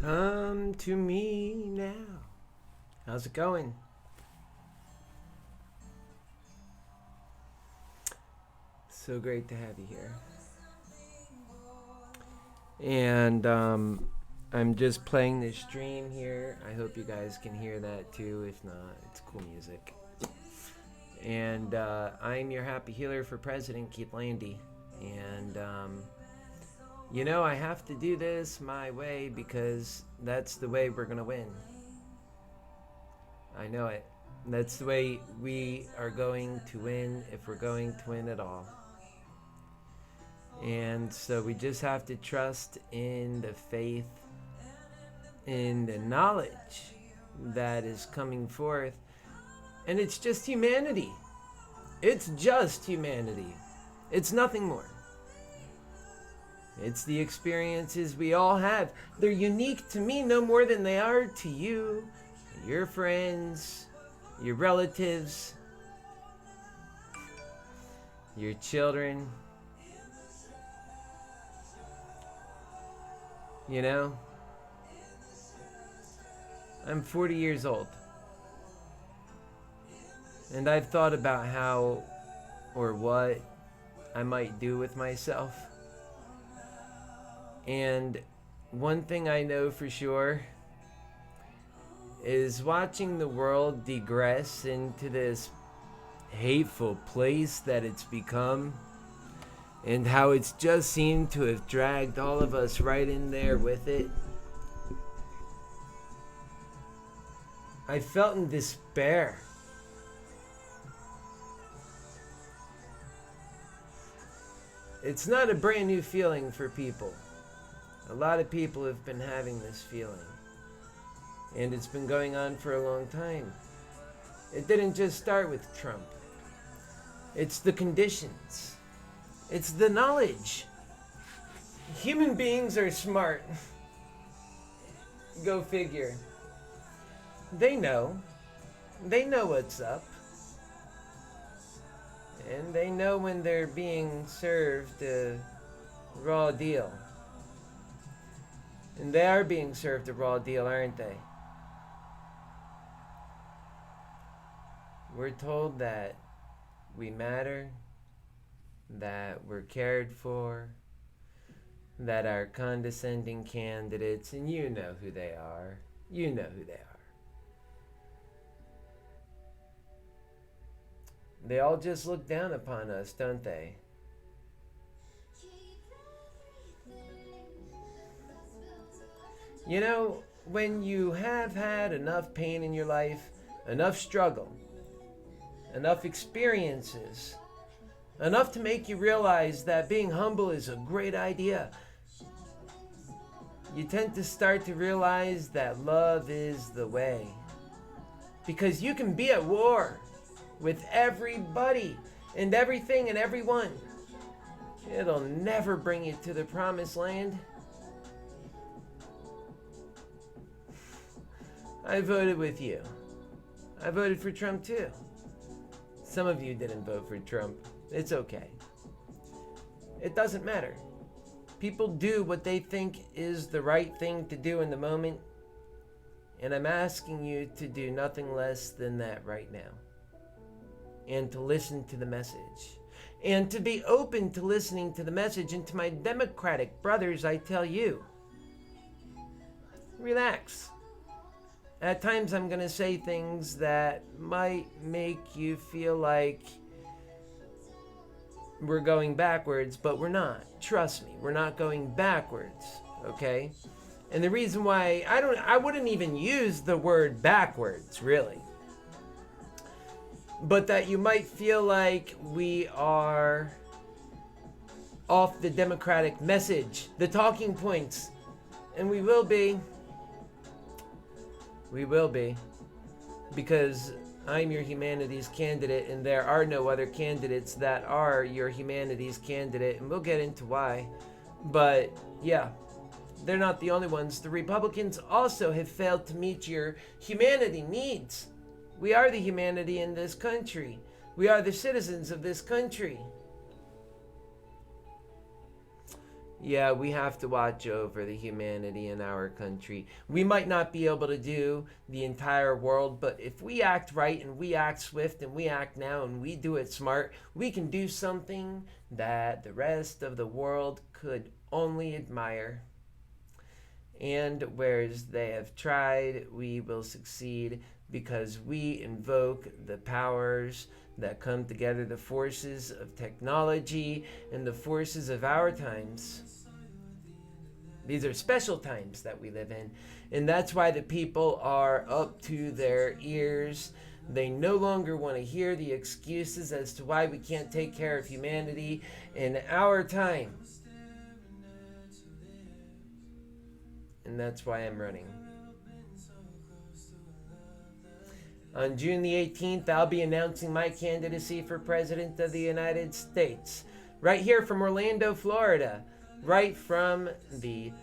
Come to me now. How's it going? So great to have you here. And I'm just playing this stream here. I hope you guys can hear that too. If not, it's cool music. And I'm your happy healer for President, Keith Landy. And I have to do this my way because that's the way we're going to win. I know it. That's the way we are going to win if we're going to win at all. And so we just have to trust in the faith, in the knowledge that is coming forth. And it's just humanity. It's just humanity. It's nothing more. It's the experiences we all have. They're unique to me no more than they are to you, your friends, your relatives, your children. You know, I'm 40 years old. And I've thought about how or what I might do with myself. And one thing I know for sure is watching the world digress into this hateful place that it's become, and how it's just seemed to have dragged all of us right in there with it. I felt in despair. It's not a brand new feeling for people. A lot of people have been having this feeling. And it's been going on for a long time. It didn't just start with Trump. It's the conditions. It's the knowledge. Human beings are smart. Go figure. They know. They know what's up. And they know when they're being served a raw deal. And they are being served a raw deal, aren't they? We're told that we matter, that we're cared for, that our condescending candidates, and you know who they are. You know who they are. They all just look down upon us, don't they? You know, when you have had enough pain in your life, enough struggle, enough experiences, enough to make you realize that being humble is a great idea, you tend to start to realize that love is the way. Because you can be at war with everybody and everything and everyone. It'll never bring you to the promised land. I voted with you. I voted for Trump too. Some of you didn't vote for Trump. It's okay. It doesn't matter. People do what they think is the right thing to do in the moment. And I'm asking you to do nothing less than that right now. And to listen to the message. And to be open to listening to the message. And to my Democratic brothers, I tell you, relax. At times I'm going to say things that might make you feel like we're going backwards, but we're not. Trust me, we're not going backwards, okay? And the reason why I wouldn't even use the word backwards, really. But that you might feel like we are off the Democratic message, the talking points, and we will be. We will be, because I'm your humanities candidate, and there are no other candidates that are your humanities candidate, and we'll get into why. But yeah, they're not the only ones. The Republicans also have failed to meet your humanity needs. We are the humanity in this country. We are the citizens of this country. Yeah, we have to watch over the humanity in our country. We might not be able to do the entire world, but if we act right and we act swift and we act now and we do it smart, we can do something that the rest of the world could only admire. And whereas they have tried, we will succeed because we invoke the powers that come together, the forces of technology and the forces of our times. These are special times that we live in. And that's why the people are up to their ears. They no longer want to hear the excuses as to why we can't take care of humanity in our time. And that's why I'm running. On June the 18th, I'll be announcing my candidacy for President of the United States. Right here from Orlando, Florida. Right from the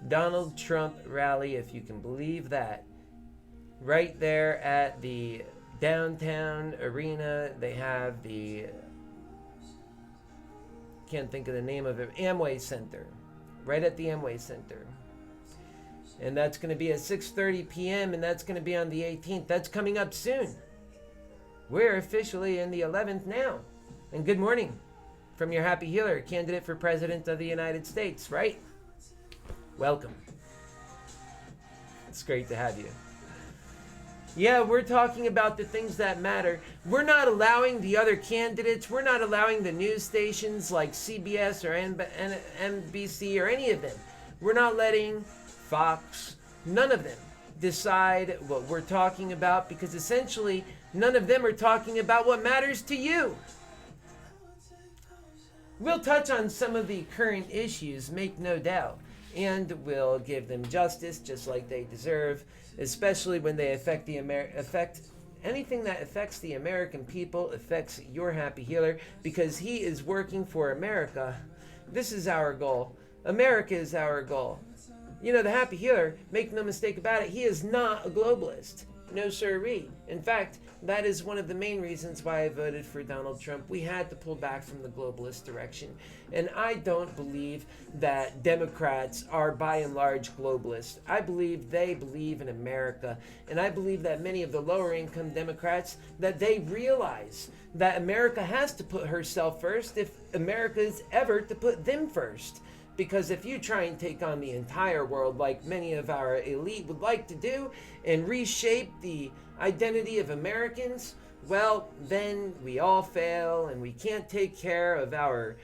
Donald Trump rally, if you can believe that. Right there at the downtown arena, they have the, can't think of the name of it, Amway Center. Right at the Amway Center. And that's going to be at 6:30 p.m. and that's going to be on the 18th. That's coming up soon. We're officially in the 11th now. And good morning from your happy healer, candidate for President of the United States, right? Welcome. It's great to have you. Yeah, we're talking about the things that matter. We're not allowing the other candidates, we're not allowing the news stations like CBS or NBC or any of them. We're not letting Fox, none of them decide what we're talking about because essentially none of them are talking about what matters to you. We'll touch on some of the current issues, make no doubt, and we'll give them justice just like they deserve, especially when they affect anything that affects the American people, affects your happy healer, because he is working for America. This is our goal. America is our goal. You know, the happy healer, make no mistake about it, he is not a globalist. No sirree. In fact, that is one of the main reasons why I voted for Donald Trump. We had to pull back from the globalist direction. And I don't believe that Democrats are by and large globalists. I believe they believe in America. And I believe that many of the lower income Democrats, that they realize that America has to put herself first if America is ever to put them first. Because if you try and take on the entire world like many of our elite would like to do and reshape the identity of Americans, well, then we all fail and we can't take care of our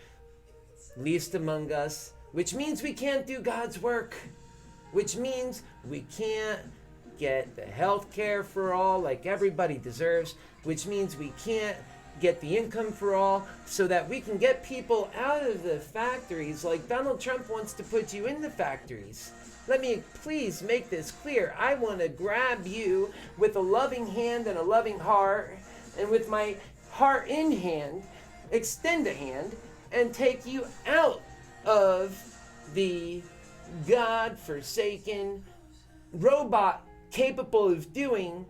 least among us, which means we can't do God's work, which means we can't get the health care for all like everybody deserves, which means we can't get the income for all so that we can get people out of the factories like Donald Trump wants to put you in the factories. Let me please make this clear. I want to grab you with a loving hand and a loving heart, and with my heart in hand, extend a hand and take you out of the God-forsaken robot capable of doing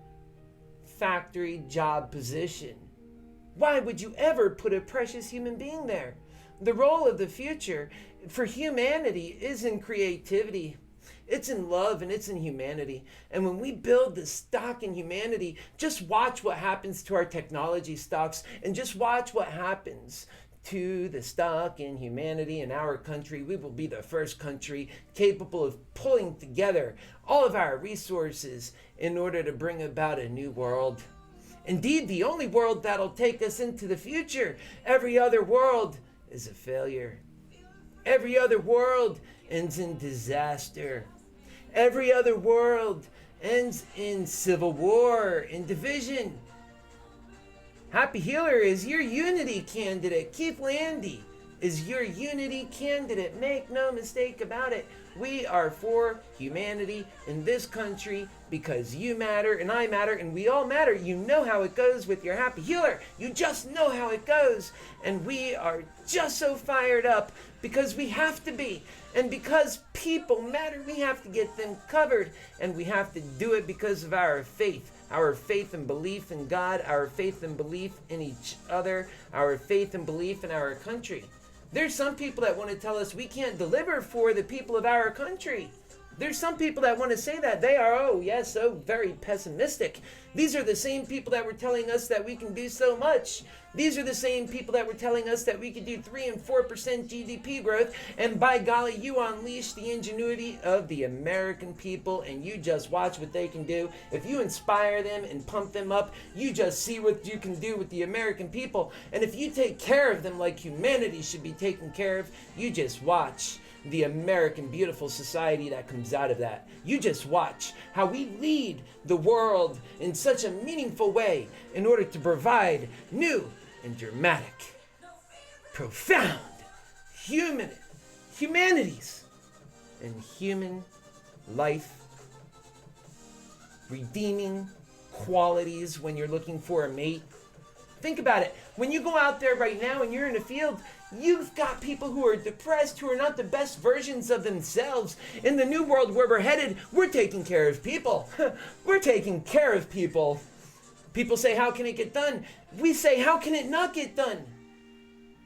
factory job position. Why would you ever put a precious human being there? The role of the future for humanity is in creativity. It's in love and it's in humanity. And when we build the stock in humanity, just watch what happens to our technology stocks and just watch what happens to the stock in humanity in our country. We will be the first country capable of pulling together all of our resources in order to bring about a new world. Indeed, the only world that'll take us into the future. Every other world is a failure. Every other world ends in disaster. Every other world ends in civil war, in division. Happy Healer is your unity candidate. Keith Landy is your unity candidate. Make no mistake about it. We are for humanity in this country because you matter and I matter and we all matter. You know how it goes with your Happy Healer. You just know how it goes. And we are just so fired up because we have to be. And because people matter, we have to get them covered. And we have to do it because of our faith. Our faith and belief in God, our faith and belief in each other, our faith and belief in our country. There's some people that want to tell us we can't deliver for the people of our country. There's some people that want to say that. They are, oh yes, so very pessimistic. These are the same people that were telling us that we can do so much. These are the same people that were telling us that we could do 3 and 4% GDP growth. And by golly, you unleash the ingenuity of the American people and you just watch what they can do. If you inspire them and pump them up, you just see what you can do with the American people. And if you take care of them like humanity should be taken care of, you just watch the American beautiful society that comes out of that. You just watch how we lead the world in such a meaningful way in order to provide new and dramatic, profound humanities and human life redeeming qualities when you're looking for a mate. Think about it. When you go out there right now and you're in the field, you've got people who are depressed, who are not the best versions of themselves. In the new world where we're headed, we're taking care of people. We're taking care of people. People say, how can it get done? We say, how can it not get done?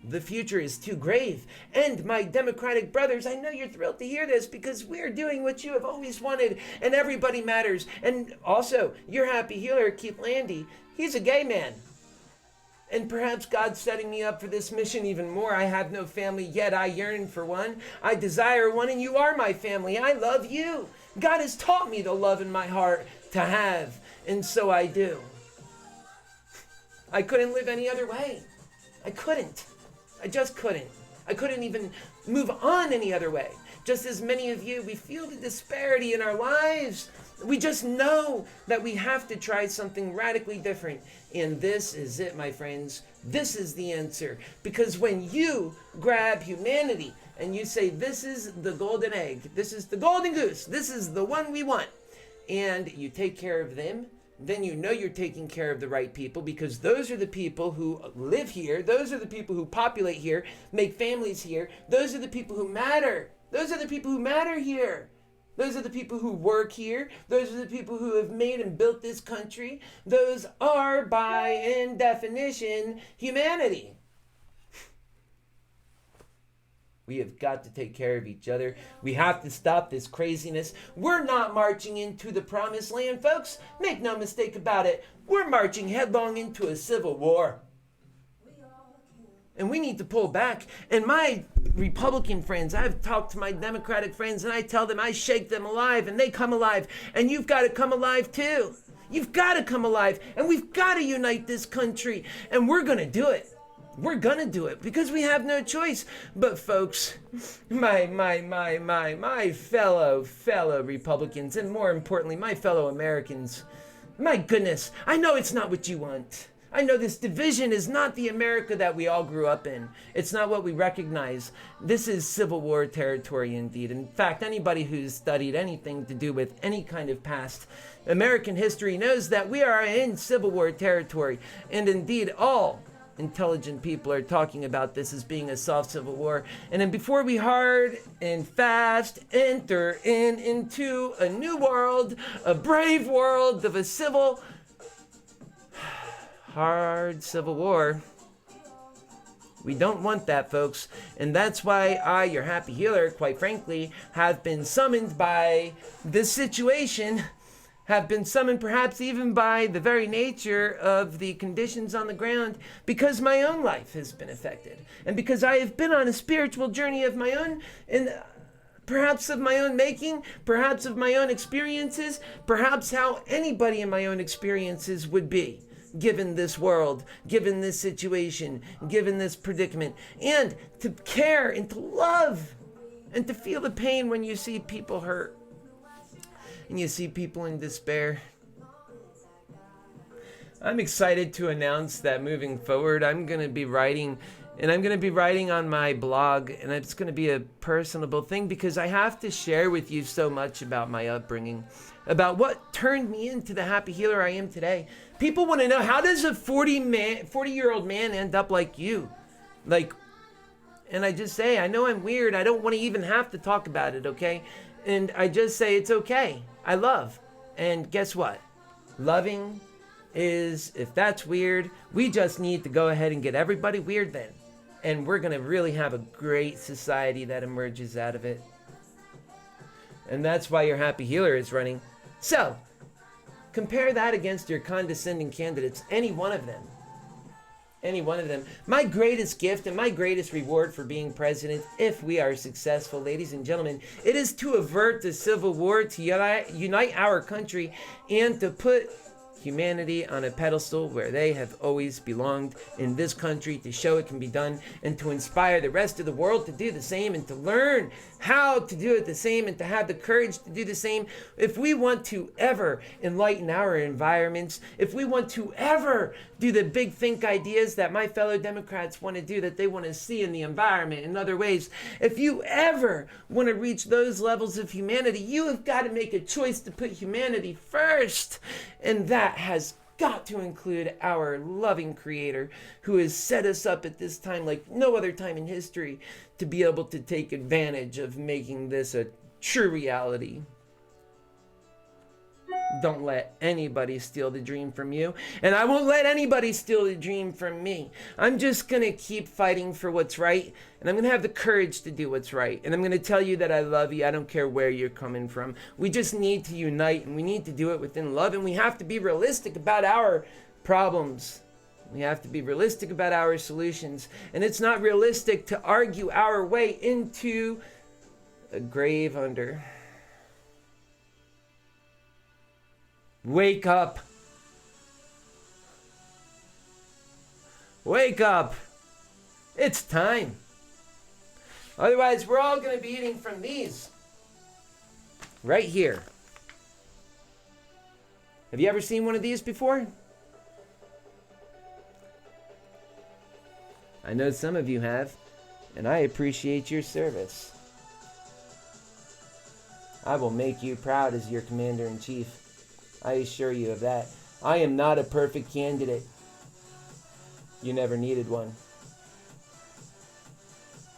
The future is too grave. And my Democratic brothers, I know you're thrilled to hear this because we're doing what you have always wanted and everybody matters. And also, your happy healer, Keith Landy, he's a gay man. And perhaps God's setting me up for this mission even more. I have no family yet. I yearn for one. I desire one, and you are my family. I love you. God has taught me the love in my heart to have, and so I do. I couldn't live any other way. I couldn't. I just couldn't. I couldn't even move on any other way. Just as many of you, we feel the disparity in our lives. We just know that we have to try something radically different. And this is it, my friends. This is the answer. Because when you grab humanity and you say, this is the golden egg, this is the golden goose, this is the one we want, and you take care of them, then you know you're taking care of the right people, because those are the people who live here. Those are the people who populate here, make families here. Those are the people who matter. Those are the people who matter here. Those are the people who work here. Those are the people who have made and built this country. Those are, by in definition, humanity. We have got to take care of each other. We have to stop this craziness. We're not marching into the promised land, folks. Make no mistake about it. We're marching headlong into a civil war. And we need to pull back. And my Republican friends, I've talked to my Democratic friends, and I tell them I shake them alive, and they come alive. And you've got to come alive too. You've got to come alive. And we've got to unite this country. And we're going to do it. We're going to do it because we have no choice. But folks, my fellow Republicans, and more importantly, my fellow Americans, my goodness, I know it's not what you want. I know this division is not the America that we all grew up in. It's not what we recognize. This is Civil War territory indeed. In fact, anybody who's studied anything to do with any kind of past American history knows that we are in Civil War territory. And indeed, all intelligent people are talking about this as being a soft civil war. And then before we hard and fast enter into a new world, a brave world of a civil hard civil war. We don't want that, folks. And that's why I, your happy healer, quite frankly, have been summoned by this situation, have been summoned perhaps even by the very nature of the conditions on the ground, because my own life has been affected. And because I have been on a spiritual journey of my own, and perhaps of my own making, perhaps of my own experiences, perhaps how anybody in my own experiences would be, given this world, given this situation, given this predicament, and to care and to love and to feel the pain when you see people hurt and you see people in despair. I'm excited to announce that moving forward, I'm going to be writing, and I'm going to be writing on my blog, and it's going to be a personable thing because I have to share with you so much about my upbringing, about what turned me into the happy healer I am today. People want to know, how does a 40-year-old man end up like you? And I just say, I know I'm weird. I don't want to even have to talk about it, okay? And I just say, it's okay. I love. And guess what? Loving is, if that's weird, we just need to go ahead and get everybody weird then. And we're going to really have a great society that emerges out of it. And that's why your happy healer is running. So, compare that against your condescending candidates, any one of them. Any one of them. My greatest gift and my greatest reward for being president, if we are successful, ladies and gentlemen, it is to avert the civil war, to unite our country, and to put humanity on a pedestal where they have always belonged in this country, to show it can be done, and to inspire the rest of the world to do the same, and to learn how to do it the same, and to have the courage to do the same. If we want to ever enlighten our environments, if we want to ever do the big think ideas that my fellow Democrats want to do, that they want to see in the environment in other ways, if you ever want to reach those levels of humanity, you have got to make a choice to put humanity first. And that has got to include our loving Creator, who has set us up at this time like no other time in history to be able to take advantage of making this a true reality. Don't let anybody steal the dream from you, and I won't let anybody steal the dream from me. I'm just going to keep fighting for what's right, and I'm going to have the courage to do what's right, and I'm going to tell you that I love you. I don't care where you're coming from. We just need to unite, and we need to do it within love, and we have to be realistic about our problems. We have to be realistic about our solutions, and it's not realistic to argue our way into a grave under. Wake up. Wake up. It's time. Otherwise, we're all going to be eating from these. Right here. Have you ever seen one of these before? I know some of you have, and I appreciate your service. I will make you proud as your commander-in-chief. I assure you of that. I am not a perfect candidate. You never needed one.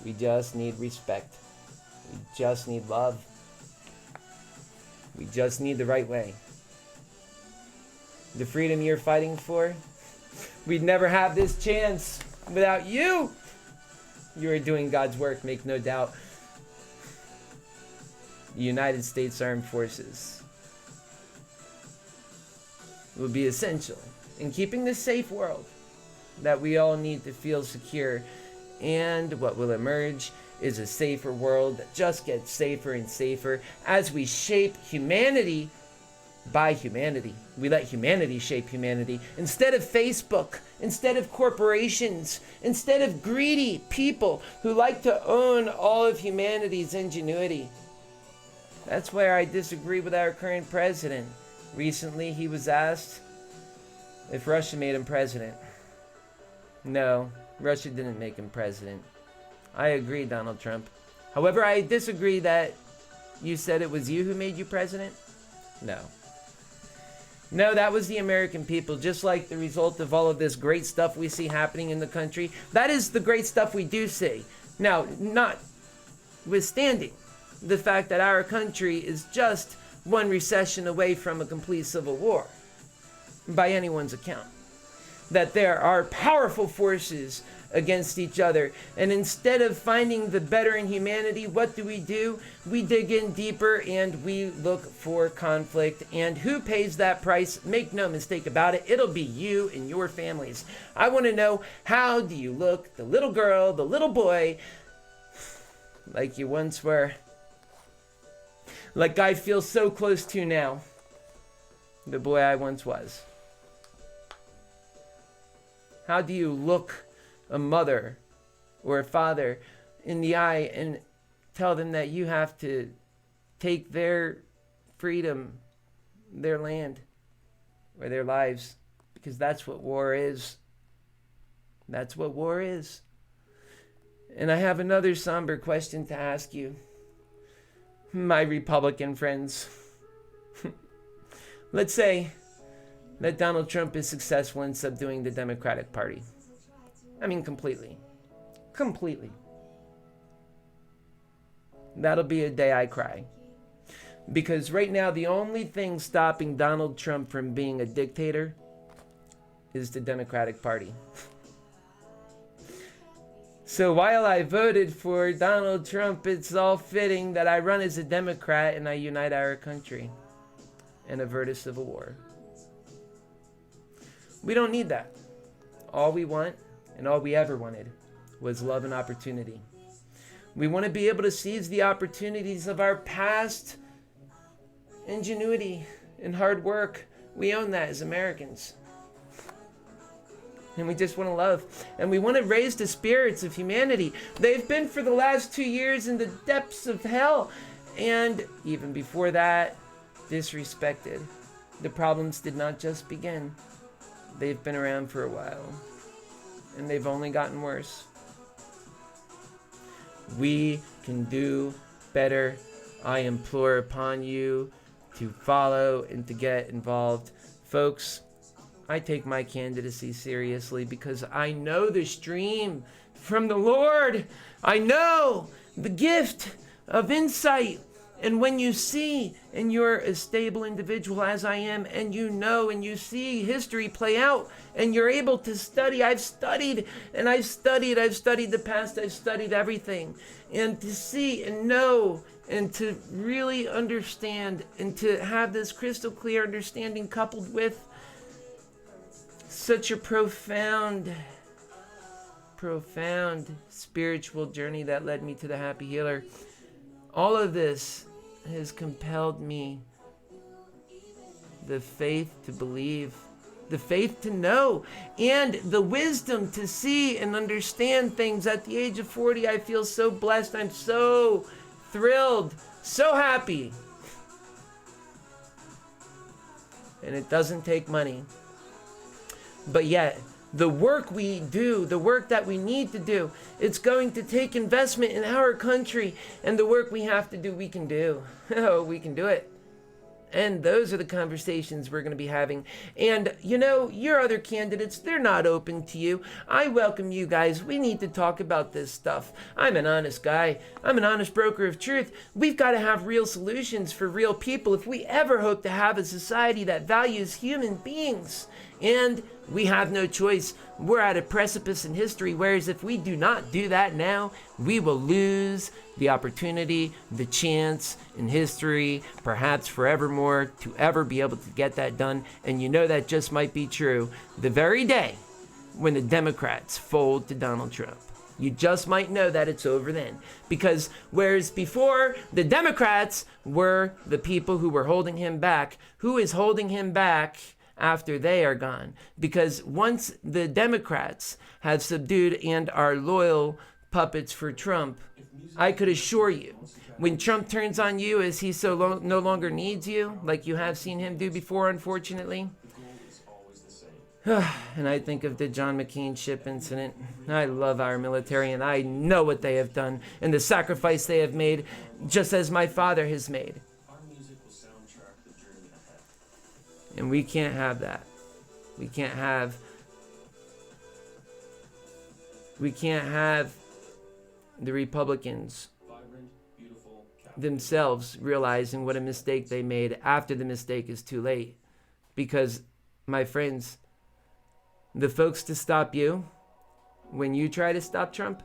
We just need respect. We just need love. We just need the right way. The freedom you're fighting for, we'd never have this chance without you. You are doing God's work, make no doubt. The United States Armed Forces will be essential in keeping this safe world that we all need to feel secure. And what will emerge is a safer world that just gets safer and safer as we shape humanity by humanity. We let humanity shape humanity. Instead of Facebook, instead of corporations, instead of greedy people who like to own all of humanity's ingenuity. That's where I disagree with our current president. Recently, he was asked if Russia made him president. No, Russia didn't make him president. I agree, Donald Trump. However, I disagree that you said it was you who made you president. No. No, that was the American people, just like the result of all of this great stuff we see happening in the country. That is the great stuff we do see. Now, notwithstanding the fact that our country is just one recession away from a complete civil war, by anyone's account. That there are powerful forces against each other, and instead of finding the better in humanity, what do? We dig in deeper and we look for conflict. And who pays that price? Make no mistake about it, it'll be you and your families. I want to know, how do you look, the little girl, the little boy, like you once were? Like I feel so close to now, the boy I once was. How do you look a mother or a father in the eye and tell them that you have to take their freedom, their land, or their lives? Because that's what war is. That's what war is. And I have another somber question to ask you, my Republican friends. Let's say that Donald Trump is successful in subduing the Democratic Party. I mean, completely. Completely. That'll be a day I cry. Because right now, the only thing stopping Donald Trump from being a dictator is the Democratic Party. So while I voted for Donald Trump, it's all fitting that I run as a Democrat and I unite our country and avert a civil war. We don't need that. All we want and all we ever wanted was love and opportunity. We want to be able to seize the opportunities of our past ingenuity and hard work. We own that as Americans. And we just want to love. And we want to raise the spirits of humanity. They've been for the last 2 years in the depths of hell. And even before that, disrespected. The problems did not just begin. They've been around for a while. And they've only gotten worse. We can do better. I implore upon you to follow and to get involved. Folks, I take my candidacy seriously because I know the stream from the Lord. I know the gift of insight. And when you see, and you're a stable individual as I am, and you know and you see history play out, and you're able to study. I've studied the past, I've studied everything. And to see and know and to really understand and to have this crystal clear understanding coupled with such a profound spiritual journey that led me to the Happy Healer. All of this has compelled me the faith to believe, the faith to know, and the wisdom to see and understand things. At the age of 40, I feel so blessed. I'm so thrilled, so happy. And it doesn't take money. But yet, the work we do, the work that we need to do, it's going to take investment in our country. And the work we have to do, we can do. Oh, we can do it. And those are the conversations we're going to be having. And, you know, your other candidates, they're not open to you. I welcome you guys. We need to talk about this stuff. I'm an honest guy. I'm an honest broker of truth. We've got to have real solutions for real people if we ever hope to have a society that values human beings. And we have no choice. We're at a precipice in history, whereas if we do not do that now, we will lose the opportunity, the chance in history, perhaps forevermore, to ever be able to get that done. And you know that just might be true the very day when the Democrats fold to Donald Trump. You just might know that it's over then. Because whereas before the Democrats were the people who were holding him back, who is holding him back after they are gone? Because once the Democrats have subdued and are loyal puppets for Trump, I could assure you, when Trump turns on you as he no longer needs you, like you have seen him do before, unfortunately. And I think of the John McCain ship incident. I love our military, and I know what they have done and the sacrifice they have made, just as my father has made. And we can't have that. We can't have the Republicans themselves realizing what a mistake they made after the mistake is too late. Because, my friends, the folks to stop you when you try to stop Trump,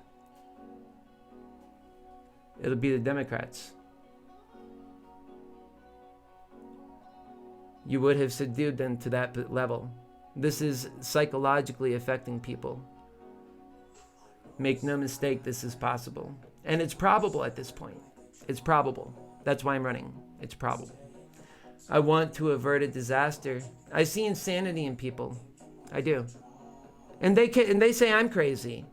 it'll be the Democrats. You would have subdued them to that level. This is psychologically affecting people. Make no mistake, this is possible. And it's probable at this point. It's probable. That's why I'm running. It's probable. I want to avert a disaster. I see insanity in people. I do. And they say I'm crazy.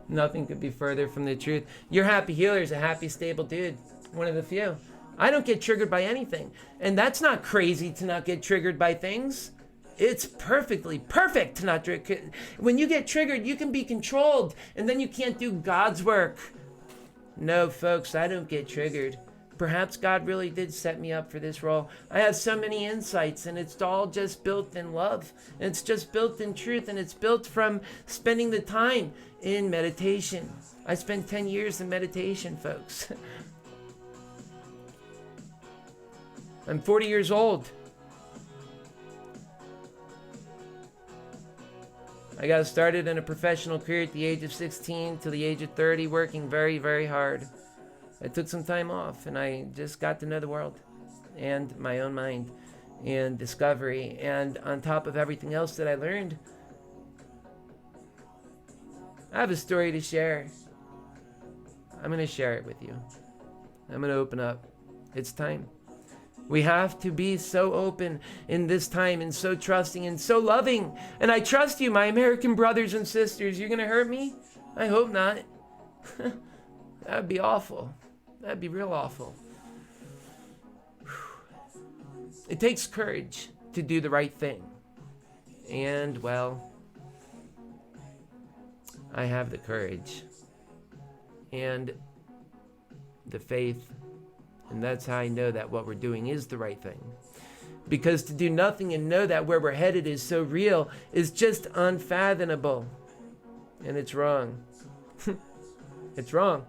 Nothing could be further from the truth. Your Happy Healer is a happy, stable dude. One of the few. I don't get triggered by anything. And that's not crazy to not get triggered by things. It's perfectly perfect to not trigger. When you get triggered, you can be controlled. And then you can't do God's work. No, folks, I don't get triggered. Perhaps God really did set me up for this role. I have so many insights, and it's all just built in love. And it's just built in truth, and it's built from spending the time in meditation. I spent 10 years in meditation, folks. I'm 40 years old. I got started in a professional career at the age of 16 to the age of 30, working very, very hard. I took some time off, and I just got to know the world and my own mind and discovery. And on top of everything else that I learned, I have a story to share. I'm going to share it with you. I'm going to open up. It's time. We have to be so open in this time and so trusting and so loving. And I trust you, my American brothers and sisters. You're going to hurt me? I hope not. That would be awful. That'd be real awful. It takes courage to do the right thing. And, well, I have the courage and the faith, and that's how I know that what we're doing is the right thing. Because to do nothing and know that where we're headed is so real is just unfathomable. And it's wrong. It's wrong.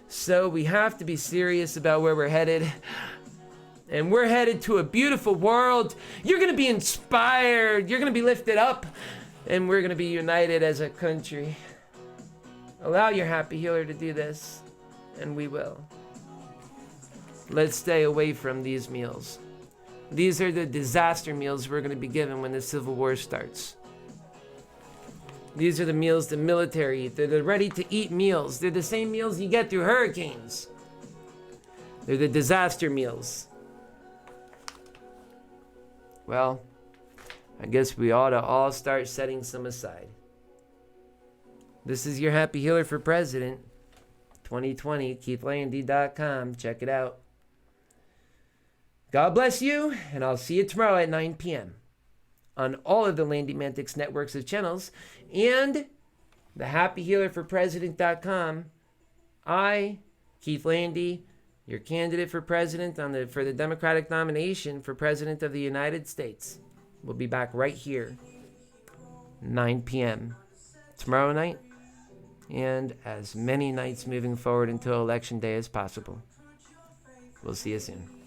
So we have to be serious about where we're headed. And we're headed to a beautiful world. You're going to be inspired. You're going to be lifted up. And we're going to be united as a country. Allow your happy healer to do this. And we will. Let's stay away from these meals. These are the disaster meals we're going to be given when the Civil War starts. These are the meals the military eat. They're the ready-to-eat meals. They're the same meals you get through hurricanes. They're the disaster meals. Well, I guess we ought to all start setting some aside. This is your Happy Healer for President 2020, KeithLandy.com. Check it out. God bless you, and I'll see you tomorrow at 9 p.m. on all of the Landy Mantics networks of channels and the Happy Healer for President.com. I, Keith Landy, your candidate for president for the Democratic nomination for President of the United States. We'll be back right here, 9 p.m. tomorrow night, and as many nights moving forward until Election Day as possible. We'll see you soon.